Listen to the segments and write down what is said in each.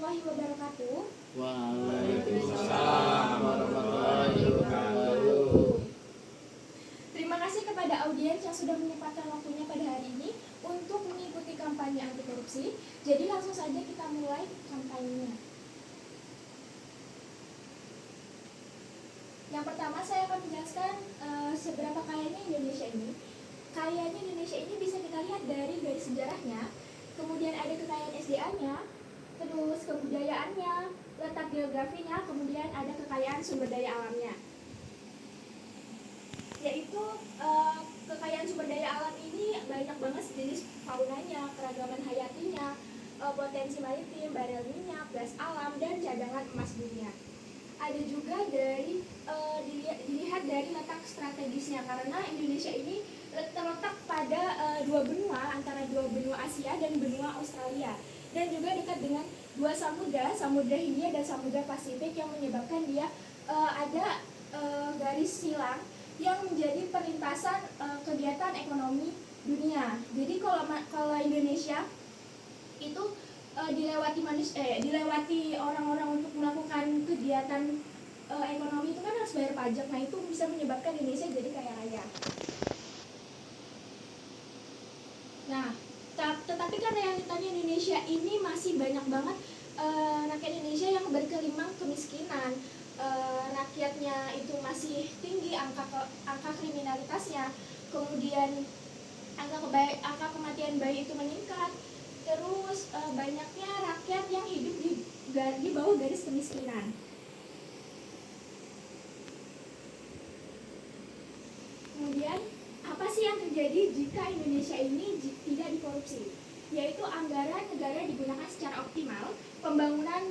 warahmatullahi wabarakatuh. Waalaikumsalam warahmatullahi wabarakatuh. Terima kasih kepada audiens yang sudah menyempatkan waktunya pada hari ini untuk mengikuti kampanye anti korupsi. Jadi langsung saja kita mulai kampanyenya. Yang pertama saya akan menjelaskan seberapa kayanya Indonesia ini. Kayanya Indonesia ini bisa kita lihat dari garis sejarahnya, kemudian ada kekayaan SDA-nya, terus kebudayaannya, letak geografinya, kemudian ada kekayaan sumber daya alamnya. Yaitu kekayaan sumber daya alam ini banyak banget jenis faunanya, keragaman hayatinya, potensi maritim, barel minyak, gas alam, dan cadangan emas dunia. Ada juga dari dilihat dari letak strategisnya, karena Indonesia ini terletak pada dua benua, antara dua benua Asia dan benua Australia, dan juga dekat dengan dua samudra, Samudra Hindia dan Samudra Pasifik, yang menyebabkan dia ada garis silang yang menjadi perlintasan kegiatan ekonomi dunia. Jadi kalau Indonesia itu dilewati orang-orang untuk melakukan kegiatan ekonomi itu kan harus bayar pajak. Nah, itu bisa menyebabkan Indonesia jadi kaya raya. Nah, tetapi kan realitanya Indonesia ini masih banyak banget rakyat Indonesia yang berkelimang kemiskinan. Rakyatnya itu masih tinggi angka kriminalitasnya, kemudian angka kematian bayi itu meningkat. Terus banyaknya rakyat yang hidup di bawah garis kemiskinan. Kemudian apa sih yang terjadi jika Indonesia ini tidak dikorupsi? Yaitu anggaran negara digunakan secara optimal, pembangunan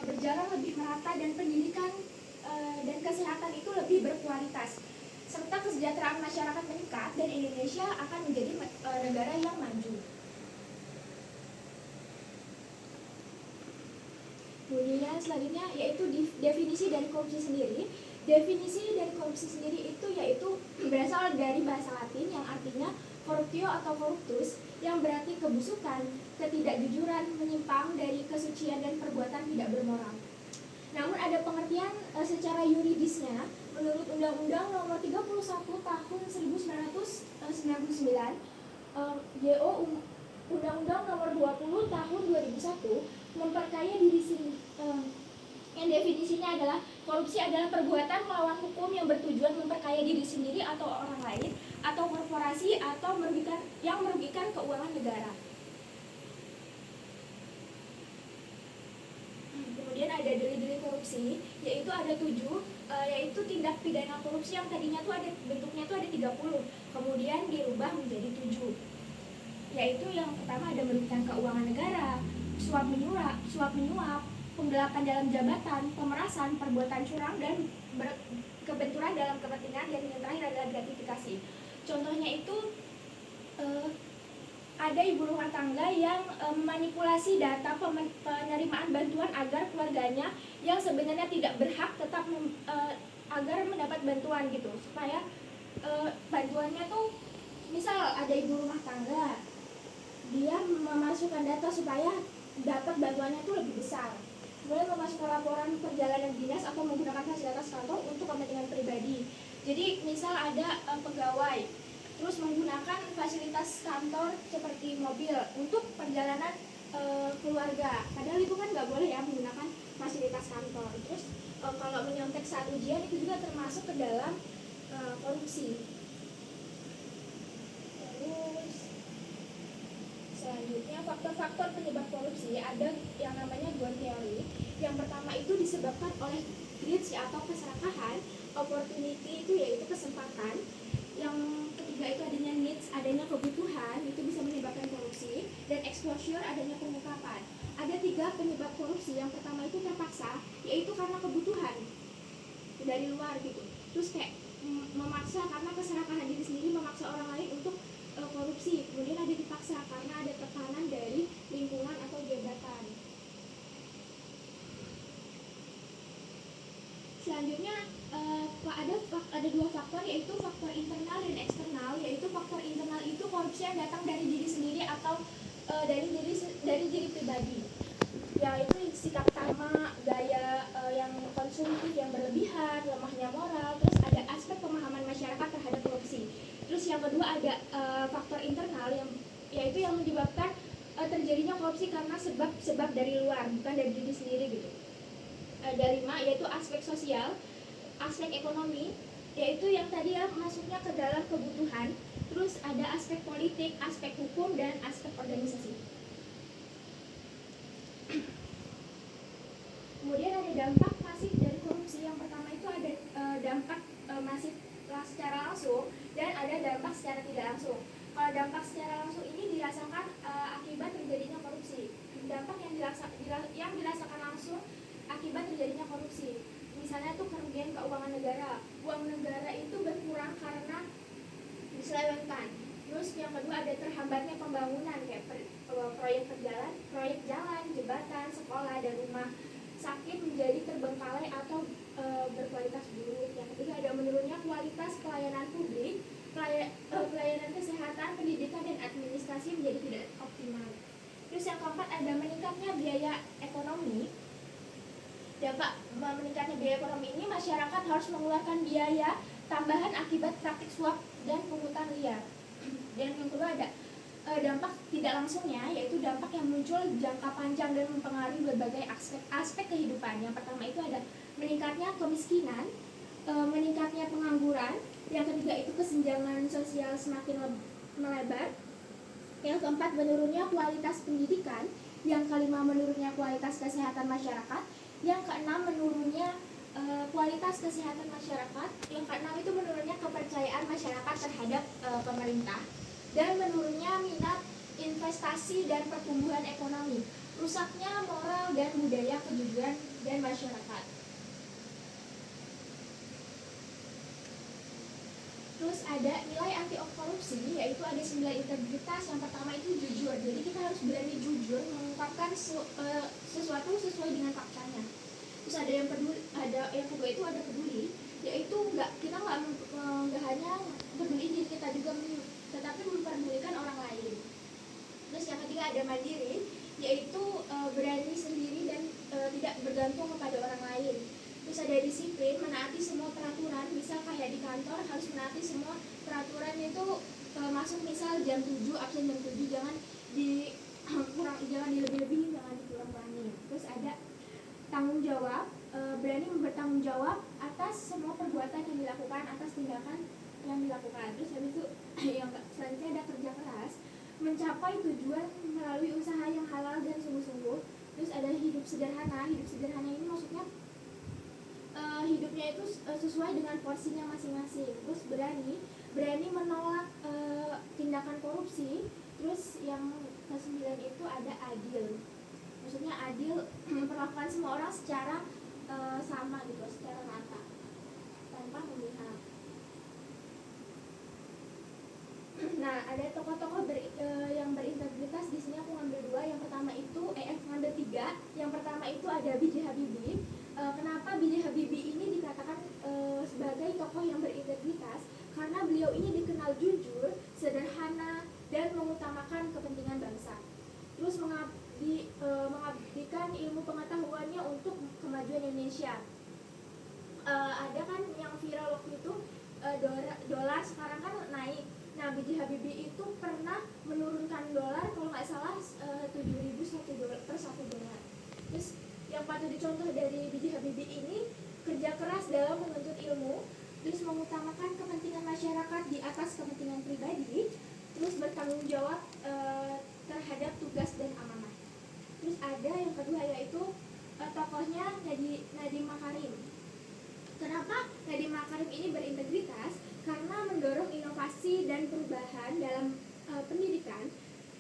berjalan lebih merata, dan pendidikan dan kesehatan itu lebih berkualitas, serta kesejahteraan masyarakat meningkat, dan Indonesia akan menjadi negara yang maju. Kemudian selanjutnya yaitu definisi dari korupsi sendiri. Definisi dari korupsi sendiri itu yaitu berasal dari bahasa Latin yang artinya corruptio atau corruptus, yang berarti kebusukan, ketidakjujuran, menyimpang dari kesucian dan perbuatan tidak bermoral. Namun ada pengertian secara yuridisnya menurut Undang-Undang Nomor 31 Tahun 1999, JO Undang-Undang Nomor 20 Tahun 2001 memperkaya diri sendiri. Yang definisinya adalah korupsi adalah perbuatan melawan hukum yang bertujuan memperkaya diri sendiri atau orang lain atau korporasi atau merugikan keuangan negara. Kemudian ada delik-delik korupsi, yaitu ada 7, yaitu tindak pidana korupsi yang tadinya tuh ada bentuknya tuh ada 30, kemudian dirubah menjadi 7. Yaitu yang pertama ada merugikan keuangan negara, suap menyuap, penggelapan dalam jabatan, pemerasan, perbuatan curang, dan kebenturan dalam kepentingan, dan yang terakhir adalah gratifikasi. Contohnya itu ada ibu rumah tangga yang memanipulasi data penerimaan bantuan agar keluarganya yang sebenarnya tidak berhak tetap agar mendapat bantuan gitu, supaya bantuannya tuh, misal ada ibu rumah tangga, dia memasukkan data supaya dapat bantuannya itu lebih besar, kemudian memasukkan laporan perjalanan dinas atau menggunakan fasilitas kantor untuk kepentingan pribadi. Jadi misal ada pegawai terus menggunakan fasilitas kantor seperti mobil untuk perjalanan keluarga, padahal itu kan nggak boleh ya menggunakan fasilitas kantor. Terus kalau menyontek saat ujian itu juga termasuk ke dalam korupsi. Terus selanjutnya faktor-faktor penyebab korupsi ada yang namanya Ghosn Theory. Yang pertama itu disebabkan oleh greed atau keserakahan, opportunity itu yaitu kesempatan, yang ketiga itu adanya needs, adanya kebutuhan, itu bisa menyebabkan korupsi, dan exposure, adanya pengungkapan. Ada 3 penyebab korupsi. Yang pertama itu terpaksa, yaitu karena kebutuhan dari luar gitu. Terus kayak memaksa karena keserakahan diri sendiri, memaksa orang lain untuk korupsi. Kemudian ada dipaksa karena ada tekanan dari lingkungan atau jabatan. Selanjutnya ada 2 faktor, yaitu faktor internal dan eksternal. Yaitu faktor internal itu korupsi yang datang dari diri sendiri atau dari diri pribadi. ya itu sikap tamak, gaya yang konsumtif yang berlebihan, lemahnya moral. Terus ada aspek pemahaman masyarakat terhadap korupsi. Terus yang kedua ada faktor internal yang yaitu yang menyebabkan terjadinya korupsi karena sebab-sebab dari luar, bukan dari diri sendiri gitu. Ada 5 yaitu aspek sosial, aspek ekonomi, yaitu yang tadi ya masuknya ke dalam kebutuhan. Terus ada aspek politik, aspek hukum, dan aspek organisasi. Kemudian ada dampak masif dari korupsi. Yang pertama itu ada dampak masif secara langsung dan ada dampak secara tidak langsung. Kalau dampak secara langsung ini dirasakan akibat terjadinya korupsi. Dampak yang dirasakan langsung akibat terjadinya korupsi. Misalnya tuh kerugian keuangan negara. Uang negara itu berkurang karena diselewengkan. Terus yang kedua ada terhambatnya pembangunan kayak proyek jalan, jembatan, sekolah, dan rumah sakit menjadi terbengkalai atau berkualitas buruk. Yang ketiga ada menurunnya kualitas pelayanan publik, pelayanan kesehatan, pendidikan, dan administrasi menjadi tidak optimal. Terus yang keempat ada meningkatnya biaya ekonomi. Dampak meningkatnya biaya ekonomi ini masyarakat harus mengeluarkan biaya tambahan akibat praktik suap dan pungutan liar. Dan yang kedua ada dampak tidak langsungnya, yaitu dampak yang muncul jangka panjang dan mempengaruhi berbagai aspek kehidupan. Yang pertama itu ada meningkatnya kemiskinan, meningkatnya pengangguran. Yang ketiga itu kesenjangan sosial semakin melebar. Yang keempat menurunnya kualitas pendidikan. Yang kelima menurunnya kualitas kesehatan masyarakat. Yang keenam menurunnya kualitas kesehatan masyarakat. Yang keenam itu menurunnya kepercayaan masyarakat terhadap pemerintah. Dan menurunnya minat investasi dan pertumbuhan ekonomi, rusaknya moral dan budaya kejujuran dan masyarakat. Terus ada nilai anti korupsi, yaitu ada 9 integritas. Yang pertama itu jujur, jadi kita harus berani jujur mengungkapkan sesuatu sesuai dengan faktanya. Terus ada yang kedua itu ada peduli, yaitu kita nggak hanya peduli diri kita juga, tetapi memperdulikan orang lain. Terus yang ketiga ada mandiri, yaitu berani sendiri dan tidak bergantung kepada orang lain. Terus ada disiplin, menaati semua peraturan, misal kayak di kantor harus menaati semua peraturan itu masuk misal jam 7, absen jam 7, jangan dilebih-lebihin, jangan dikurang-kurangin. Terus ada tanggung jawab, berani bertanggung jawab atas semua perbuatan yang dilakukan, atas tindakan yang dilakukan. Terus habis itu yang selanjutnya ada kerja keras, mencapai tujuan melalui usaha yang halal dan sungguh-sungguh. Terus ada hidup sederhana. Hidup sederhana ini maksudnya hidupnya itu sesuai dengan porsinya masing-masing. Terus berani menolak tindakan korupsi. Terus yang ke-9 itu ada adil. Maksudnya adil memperlakukan semua orang secara sama gitu, secara rata tanpa memihak. Nah, ada tokoh-tokoh yang berintegritas. Di sini aku ngambil 2. Yang pertama itu ngambil 3. Yang pertama itu ada B.J. Habibie. Kenapa B.J. Habibie ini dikatakan sebagai tokoh yang berintegritas? Karena beliau ini dikenal jujur, sederhana, dan mengutamakan kepentingan bangsa. Terus mengabdikan ilmu pengetahuannya untuk kemajuan Indonesia. Ada kan yang viral waktu itu, dolar sekarang kan naik. Nah, B.J. Habibie itu pernah menurunkan dolar kalau nggak salah 7.000 per 1 dolar. Terus yang patut dicontoh dari B.J. Habibie ini kerja keras dalam menuntut ilmu, terus mengutamakan kepentingan masyarakat di atas kepentingan pribadi, terus bertanggung jawab terhadap tugas dan amanah. Terus ada yang kedua yaitu tokohnya Nadiem Makarim. Kenapa Nadiem Makarim ini berintegritas? Karena mendorong inovasi dan perubahan dalam pendidikan,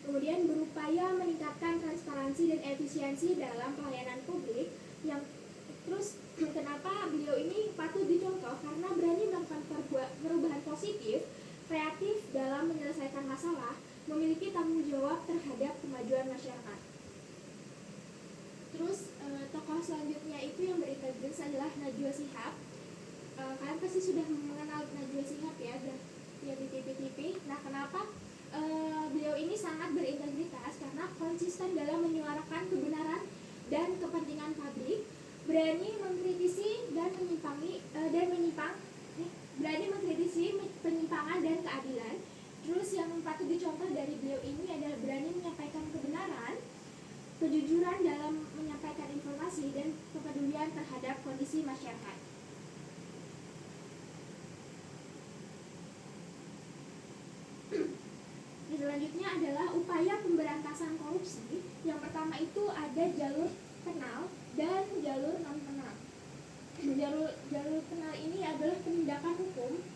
kemudian berupaya meningkatkan transparansi dan efisiensi dalam pelayanan publik. Terus kenapa beliau ini patut dicontoh? Karena berani melakukan perubahan positif, kreatif dalam menyelesaikan masalah, memiliki tanggung jawab terhadap kemajuan masyarakat. Terus tokoh selanjutnya itu yang berintegritas adalah Najwa Shihab. Kalian pasti sudah mengenal Najwa Shihab ya, di TV-TV. Nah, kenapa beliau ini sangat berintegritas? Karena konsisten dalam menyuarakan kebenaran kejujuran dalam menyampaikan informasi, dan kepedulian terhadap kondisi masyarakat. Selanjutnya adalah upaya pemberantasan korupsi. Yang pertama itu ada jalur penal dan jalur non penal. Jalur penal ini adalah penindakan hukum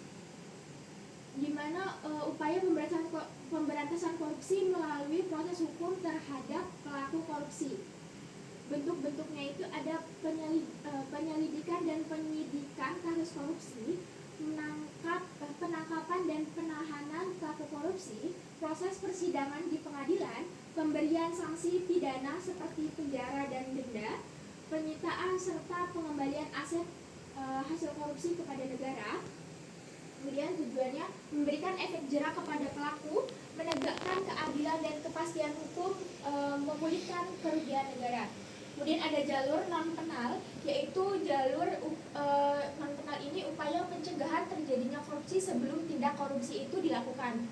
di mana upaya pemberantasan korupsi melalui proses hukum terhadap pelaku korupsi. Bentuk-bentuknya itu ada penyelidikan dan penyidikan kasus korupsi, penangkapan dan penahanan pelaku korupsi, proses persidangan di pengadilan, pemberian sanksi pidana seperti penjara dan denda, penyitaan serta pengembalian aset hasil korupsi kepada negara. Kemudian tujuannya memberikan efek jera kepada pelaku, menegakkan keadilan dan kepastian hukum, memulihkan kerugian negara. Kemudian ada jalur non penal, yaitu jalur non penal ini upaya pencegahan terjadinya korupsi sebelum tindak korupsi itu dilakukan.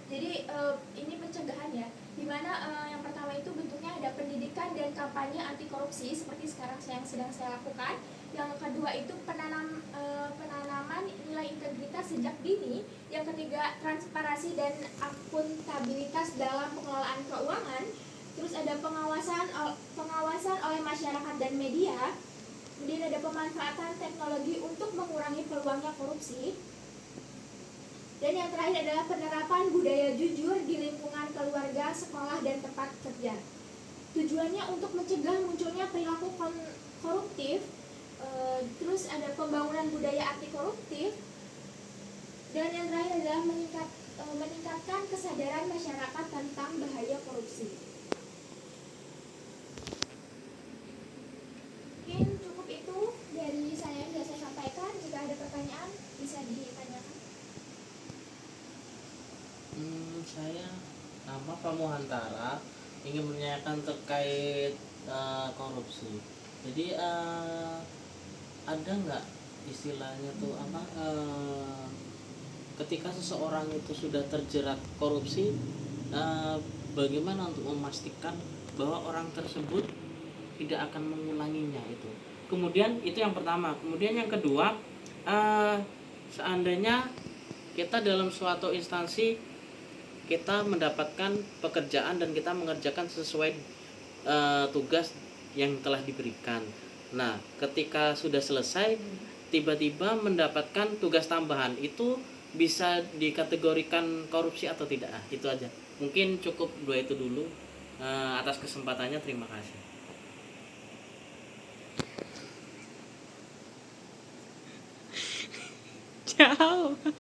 Jadi ini pencegahan ya, dimana yang pertama itu bentuknya ada pendidikan dan kampanye anti korupsi seperti sekarang yang sedang saya lakukan. Yang kedua itu penanaman nilai integritas sejak dini. Yang ketiga transparansi dan akuntabilitas dalam pengelolaan keuangan. Terus ada pengawasan oleh masyarakat dan media. Kemudian ada pemanfaatan teknologi untuk mengurangi peluangnya korupsi. Dan yang terakhir adalah penerapan budaya jujur di lingkungan keluarga, sekolah, dan tempat kerja. Tujuannya untuk mencegah munculnya perilaku koruptif. Terus ada pembangunan budaya anti koruptif. Dan yang terakhir adalah meningkatkan kesadaran masyarakat tentang bahaya korupsi. Mungkin cukup itu dari saya yang bisa saya sampaikan. Jika ada pertanyaan bisa ditanyakan. Saya nama Pak Muhantara ingin menanyakan terkait korupsi. Jadi ada nggak istilahnya tuh apa? Ketika seseorang itu sudah terjerat korupsi, bagaimana untuk memastikan bahwa orang tersebut tidak akan mengulanginya itu? Kemudian itu yang pertama. Kemudian yang kedua, seandainya kita dalam suatu instansi kita mendapatkan pekerjaan dan kita mengerjakan sesuai tugas yang telah diberikan. Nah, ketika sudah selesai tiba-tiba mendapatkan tugas tambahan, itu bisa dikategorikan korupsi atau tidak? Itu aja. Mungkin cukup dua itu dulu. Atas kesempatannya terima kasih. Ciao.